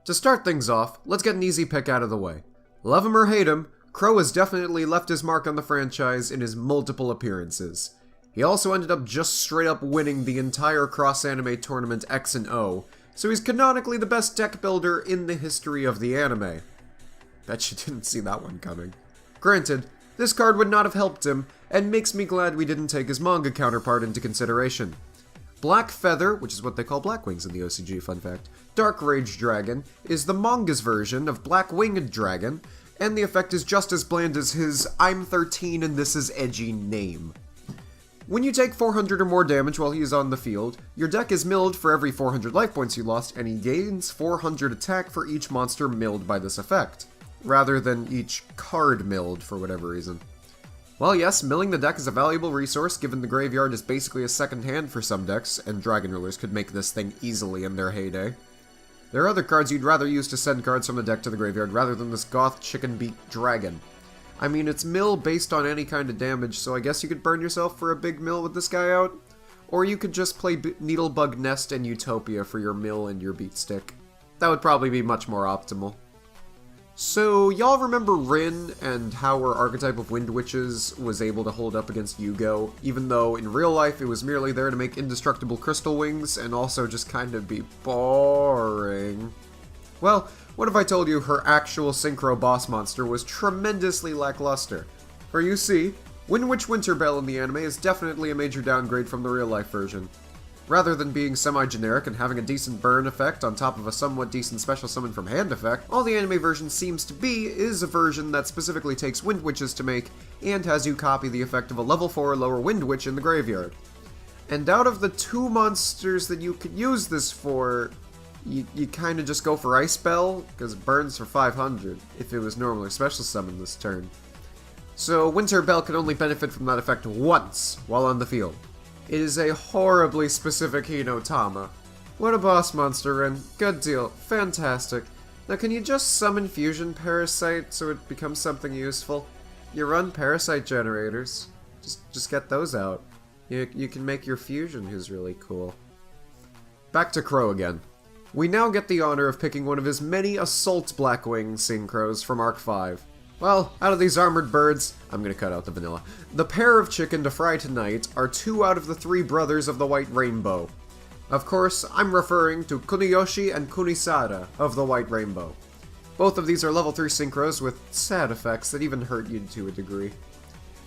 To start things off, let's get an easy pick out of the way. Love him or hate him, Crow has definitely left his mark on the franchise in his multiple appearances. He also ended up just straight up winning the entire cross-anime tournament X and O, so he's canonically the best deck builder in the history of the anime. Bet you didn't see that one coming. Granted, this card would not have helped him, and makes me glad we didn't take his manga counterpart into consideration. Black Feather, which is what they call Blackwings in the OCG, fun fact, Dark Rage Dragon, is the manga's version of Black Winged Dragon, and the effect is just as bland as his I'm 13 and this is edgy name. When you take 400 or more damage while he is on the field, your deck is milled for every 400 life points you lost, and he gains 400 attack for each monster milled by this effect, rather than each card milled for whatever reason. Well, yes, milling the deck is a valuable resource, given the graveyard is basically a second hand for some decks, and Dragon Rulers could make this thing easily in their heyday. There are other cards you'd rather use to send cards from the deck to the graveyard rather than this Goth Chicken Beak Dragon. I mean, it's mill based on any kind of damage, so I guess you could burn yourself for a big mill with this guy out. Or you could just play Needlebug Nest and Utopia for your mill and your beat stick. That would probably be much more optimal. So, y'all remember Rin and how her archetype of Wind Witches was able to hold up against Yugo, even though in real life it was merely there to make indestructible crystal wings and also just kind of be boring? Well, what if I told you her actual Synchro boss monster was tremendously lackluster? For you see, Wind Witch Winterbell in the anime is definitely a major downgrade from the real life version. Rather than being semi-generic and having a decent burn effect on top of a somewhat decent special summon from hand effect, all the anime version seems to be is a version that specifically takes Wind Witches to make, and has you copy the effect of a level 4 lower Wind Witch in the graveyard. And out of the two monsters that you could use this for, you kinda just go for Ice Bell, because it burns for 500, if it was normally special summon this turn. So Winterbell can only benefit from that effect once while on the field. It is a horribly specific Hinotama. What a boss monster, Rin. Good deal. Fantastic. Now can you just summon Fusion Parasite so it becomes something useful? You run Parasite generators. Just get those out. You can make your Fusion, who's really cool. Back to Crow again. We now get the honor of picking one of his many Assault Blackwing Synchros from Arc 5. Well, out of these armored birds, I'm gonna cut out the vanilla, the pair of chicken to fry tonight are 2 out of the 3 brothers of the White Rainbow. Of course, I'm referring to Kuniyoshi and Kunisada of the White Rainbow. Both of these are level 3 synchros with sad effects that even hurt you to a degree.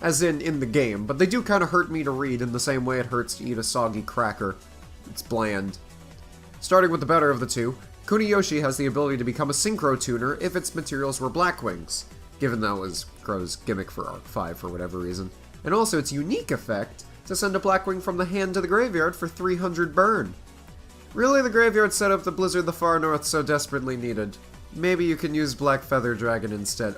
As in the game, but they do kinda hurt me to read in the same way it hurts to eat a soggy cracker. It's bland. Starting with the better of the two, Kuniyoshi has the ability to become a synchro tuner if its materials were Blackwings, given that was Crow's gimmick for Arc 5 for whatever reason, and also its unique effect to send a Blackwing from the hand to the graveyard for 300 burn. Really the graveyard setup the Blizzard the Far North so desperately needed. Maybe you can use Black Feather Dragon instead.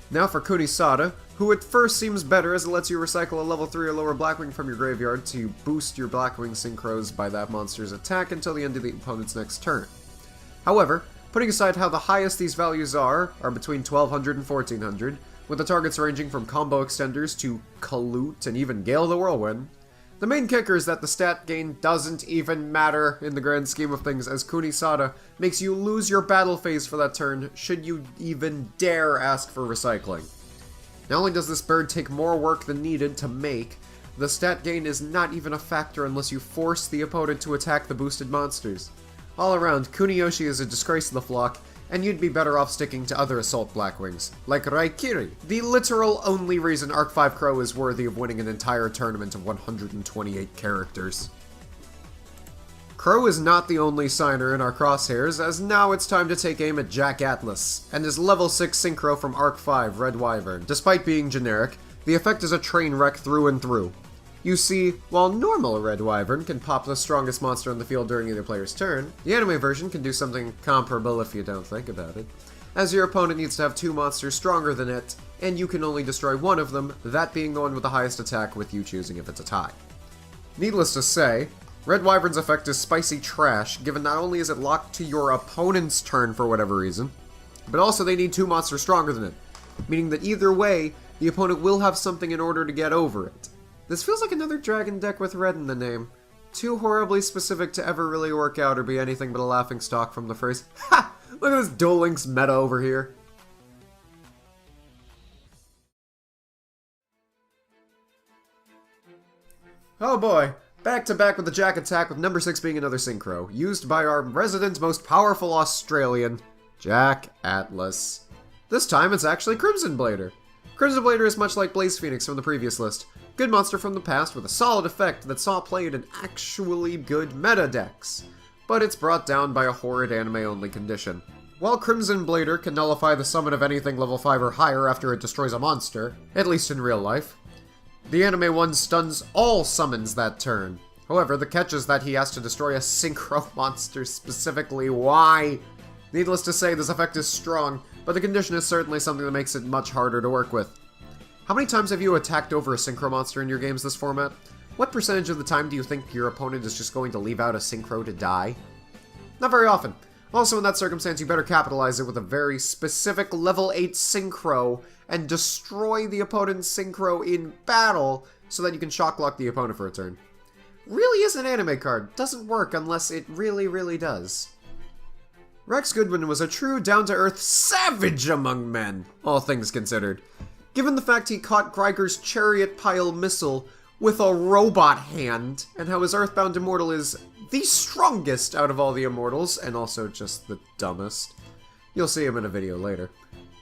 Now for Kunisada, who at first seems better as it lets you recycle a level 3 or lower Blackwing from your graveyard to boost your Blackwing synchros by that monster's attack until the end of the opponent's next turn. However, putting aside how the highest these values are between 1200 and 1400, with the targets ranging from combo extenders to Kalute and even Gale the Whirlwind, the main kicker is that the stat gain doesn't even matter in the grand scheme of things, as Kunisada makes you lose your battle phase for that turn should you even dare ask for recycling. Not only does this bird take more work than needed to make, the stat gain is not even a factor unless you force the opponent to attack the boosted monsters. All around, Kuniyoshi is a disgrace to the flock, and you'd be better off sticking to other Assault Blackwings, like Raikiri, the literal only reason Arc 5 Crow is worthy of winning an entire tournament of 128 characters. Crow is not the only signer in our crosshairs, as now it's time to take aim at Jack Atlas, and his level 6 synchro from Arc 5, Red Wyvern. Despite being generic, the effect is a train wreck through and through. You see, while normal Red Wyvern can pop the strongest monster on the field during either player's turn, the anime version can do something comparable if you don't think about it, as your opponent needs to have 2 monsters stronger than it, and you can only destroy one of them, that being the one with the highest attack with you choosing if it's a tie. Needless to say, Red Wyvern's effect is spicy trash, given not only is it locked to your opponent's turn for whatever reason, but also they need 2 monsters stronger than it, meaning that either way, the opponent will have something in order to get over it. This feels like another dragon deck with red in the name. too horribly specific to ever really work out or be anything but a laughingstock from the phrase, "Ha! Look at this Duel Links meta over here." Oh boy, back to back with the Jack Attack, with number 6 being another Synchro, used by our resident most powerful Australian, Jack Atlas. This time it's actually Crimson Blader. Crimson Blader is much like Blaze Phoenix from the previous list. Good monster from the past with a solid effect that saw played in actually good meta decks. But it's brought down by a horrid anime-only condition. While Crimson Blader can nullify the summon of anything level 5 or higher after it destroys a monster, at least in real life, the anime one stuns all summons that turn. However, the catch is that he has to destroy a Synchro monster specifically. Why? Needless to say, this effect is strong, but the condition is certainly something that makes it much harder to work with. How many times have you attacked over a Synchro monster in your games this format? What percentage of the time do you think your opponent is just going to leave out a Synchro to die? Not very often. Also, in that circumstance, you better capitalize it with a very specific level 8 Synchro and destroy the opponent's Synchro in battle so that you can shocklock the opponent for a turn. Really is an anime card. Doesn't work unless it really, really does. Rex Goodwin was a true down-to-earth savage among men, all things considered. Given the fact he caught Greiger's chariot pile missile with a robot hand, and how his Earthbound Immortal is the strongest out of all the Immortals, and also just the dumbest. You'll see him in a video later.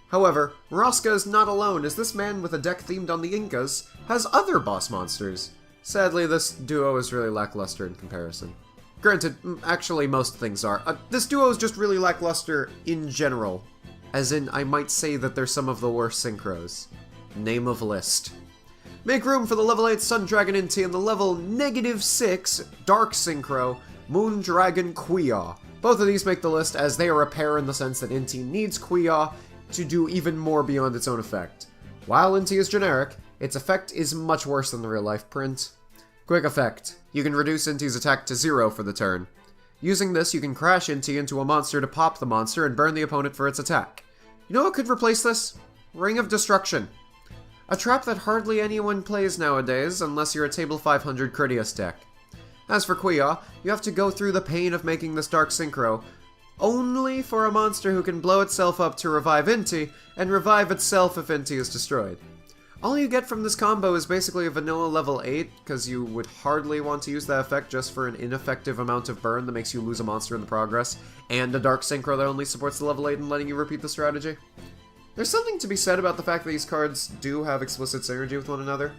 However, Rosca is not alone, as this man with a deck themed on the Incas has other boss monsters. Sadly, this duo is really lackluster in comparison. Granted, actually most things are. This duo is just really lackluster in general. As in, I might say that they're some of the worst Synchros. Name of list. Make room for the level 8 Sun Dragon Inti and the level -6 Dark Synchro Moon Dragon Kuya. Both of these make the list as they are a pair in the sense that Inti needs Kuya to do even more beyond its own effect. While Inti is generic, its effect is much worse than the real-life print. Quick effect. You can reduce Inti's attack to 0 for the turn. Using this, you can crash Inti into a monster to pop the monster and burn the opponent for its attack. You know what could replace this? Ring of Destruction. A trap that hardly anyone plays nowadays, unless you're a Table 500 Critias deck. As for Kuya, you have to go through the pain of making this Dark Synchro, only for a monster who can blow itself up to revive Inti, and revive itself if Inti is destroyed. All you get from this combo is basically a vanilla level 8, because you would hardly want to use that effect just for an ineffective amount of burn that makes you lose a monster in the progress, and a Dark Synchro that only supports the level 8 and letting you repeat the strategy. There's something to be said about the fact that these cards do have explicit synergy with one another,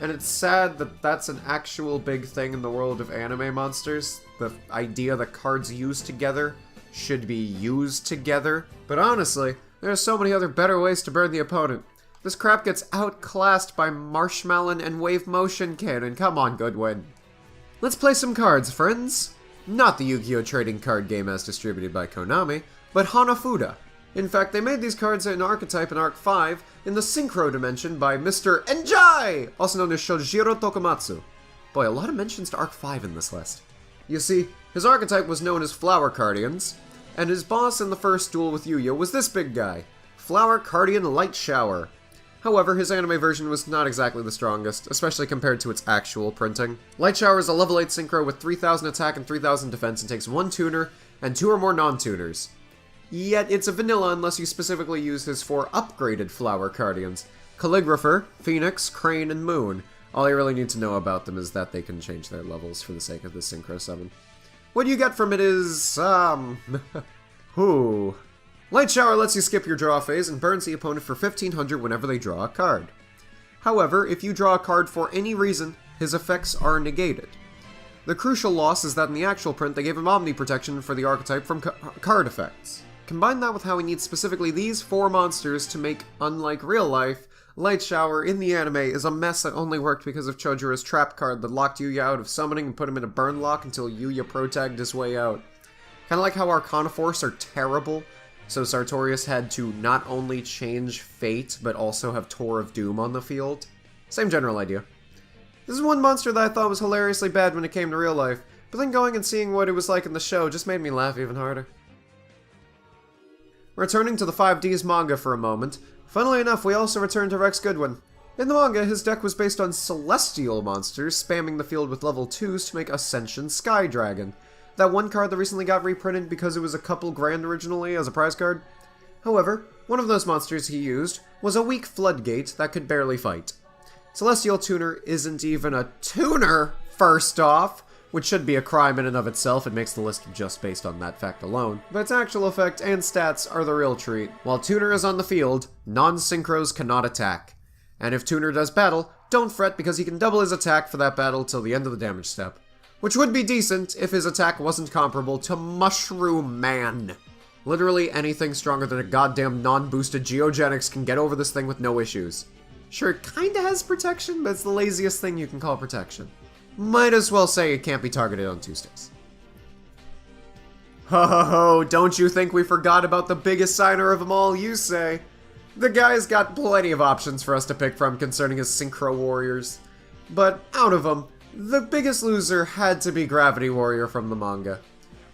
and it's sad that that's an actual big thing in the world of anime monsters. The idea that cards used together should be used together. But honestly, there are so many other better ways to burn the opponent. This crap gets outclassed by Marshmallow and Wave Motion Cannon. Come on, Goodwin. Let's play some cards, friends. Not the Yu-Gi-Oh! Trading card game as distributed by Konami, but Hanafuda. In fact, they made these cards in Archetype in Arc 5 in the Synchro dimension by Mr. Enjai, also known as Shojiro Tokumatsu. Boy, a lot of mentions to Arc 5 in this list. You see, his archetype was known as Flower Cardians, and his boss in the first duel with Yuya was this big guy, Flower Cardian Light Shower. However, his anime version was not exactly the strongest, especially compared to its actual printing. Light Shower is a level 8 Synchro with 3000 attack and 3000 defense and takes 1 tuner and 2 or more non-tuners. Yet it's a vanilla unless you specifically use his 4 upgraded Flower Cardians. Calligrapher, Phoenix, Crane, and Moon. All you really need to know about them is that they can change their levels for the sake of the Synchro summon. What you get from it is, Light Shower lets you skip your draw phase and burns the opponent for 1500 whenever they draw a card. However, if you draw a card for any reason, his effects are negated. The crucial loss is that in the actual print, they gave him Omni Protection for the archetype from card effects. Combine that with how he needs specifically these 4 monsters to make, unlike real life, Light Shower in the anime is a mess that only worked because of Chojiro's trap card that locked Yuya out of summoning and put him in a burn lock until Yuya pro-tagged his way out. Kinda like how Arcana Force are terrible, so Sartorius had to not only change fate, but also have Tour of Doom on the field. Same general idea. This is one monster that I thought was hilariously bad when it came to real life, but then going and seeing what it was like in the show just made me laugh even harder. Returning to the 5Ds manga for a moment, funnily enough, we also return to Rex Goodwin. In the manga, his deck was based on celestial monsters, spamming the field with level 2s to make Ascension Sky Dragon. That one card that recently got reprinted because it was a couple grand originally as a prize card. However, one of those monsters he used was a weak Floodgate that could barely fight. Celestial Tuner isn't even a tuner, first off, which should be a crime in and of itself. It makes the list just based on that fact alone. But its actual effect and stats are the real treat. While Tuner is on the field, non-Synchros cannot attack. And if Tuner does battle, don't fret because he can double his attack for that battle till the end of the damage step. Which would be decent if his attack wasn't comparable to Mushroom Man. Literally anything stronger than a goddamn non-boosted Geogenics can get over this thing with no issues. Sure, it kinda has protection, but it's the laziest thing you can call protection. Might as well say it can't be targeted on Tuesdays. Ho ho ho, don't you think we forgot about the biggest signer of them all, you say? The guy's got plenty of options for us to pick from concerning his Synchro Warriors. But out of them, the biggest loser had to be Gravity Warrior from the manga.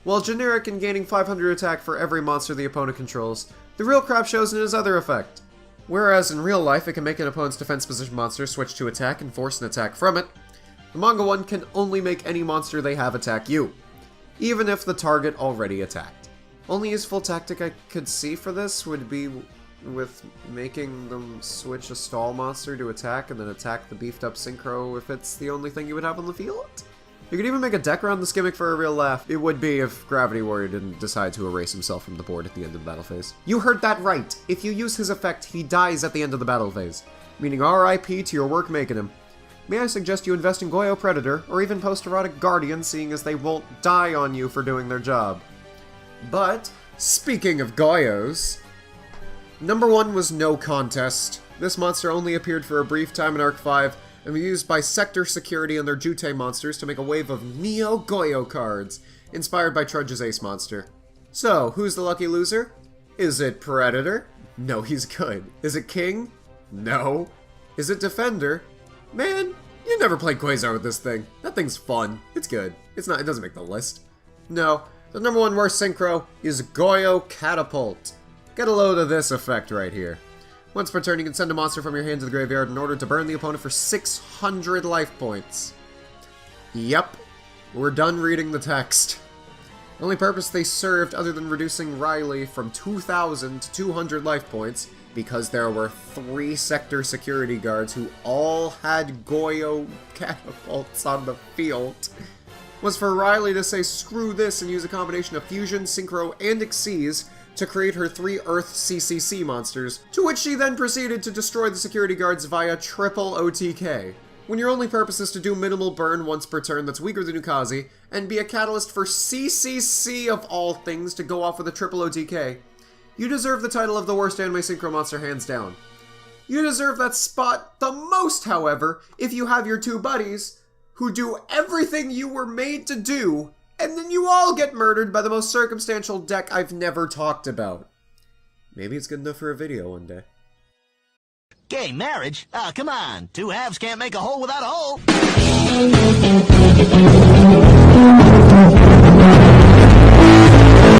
While generic and gaining 500 attack for every monster the opponent controls, the real crap shows in his other effect. Whereas in real life it can make an opponent's defense position monster switch to attack and force an attack from it, the manga one can only make any monster they have attack you, even if the target already attacked. Only useful tactic I could see for this would be with making them switch a stall monster to attack and then attack the beefed up Synchro if it's the only thing you would have on the field. You could even make a deck around this gimmick for a real laugh. It would be if Gravity Warrior didn't decide to erase himself from the board at the end of the battle phase. You heard that right! If you use his effect, he dies at the end of the battle phase. Meaning RIP to your work making him. May I suggest you invest in Goyo Predator, or even Post-Erotic Guardian, seeing as they won't die on you for doing their job. But, speaking of Goyos, number 1 was no contest. This monster only appeared for a brief time in Arc 5, and was used by Sector Security and their Jutei monsters to make a wave of Neo Goyo cards, inspired by Trudge's Ace monster. So, who's the lucky loser? Is it Predator? No, he's good. Is it King? No. Is it Defender? Man, you never played Quasar with this thing. That thing's fun. It's good. It doesn't make the list. No, the number 1 worst synchro is Goyo Catapult. Get a load of this effect right here. Once per turn, you can send a monster from your hand to the graveyard in order to burn the opponent for 600 life points. Yep, we're done reading the text. The only purpose they served other than reducing Riley from 2,000 to 200 life points, because there were 3 sector security guards who all had Goyo catapults on the field, was for Riley to say screw this and use a combination of Fusion, Synchro, and Xyz to create her 3 Earth CCC monsters, to which she then proceeded to destroy the security guards via triple OTK. When your only purpose is to do minimal burn once per turn that's weaker than Ukazi, and be a catalyst for CCC of all things to go off with a triple OTK, you deserve the title of the worst anime synchro monster hands down. You deserve that spot the most, however, if you have your 2 buddies who do everything you were made to do, and then you all get murdered by the most circumstantial deck I've never talked about. Maybe it's good enough for a video one day. Gay marriage? Ah, come on. 2 halves can't make a hole without a hole.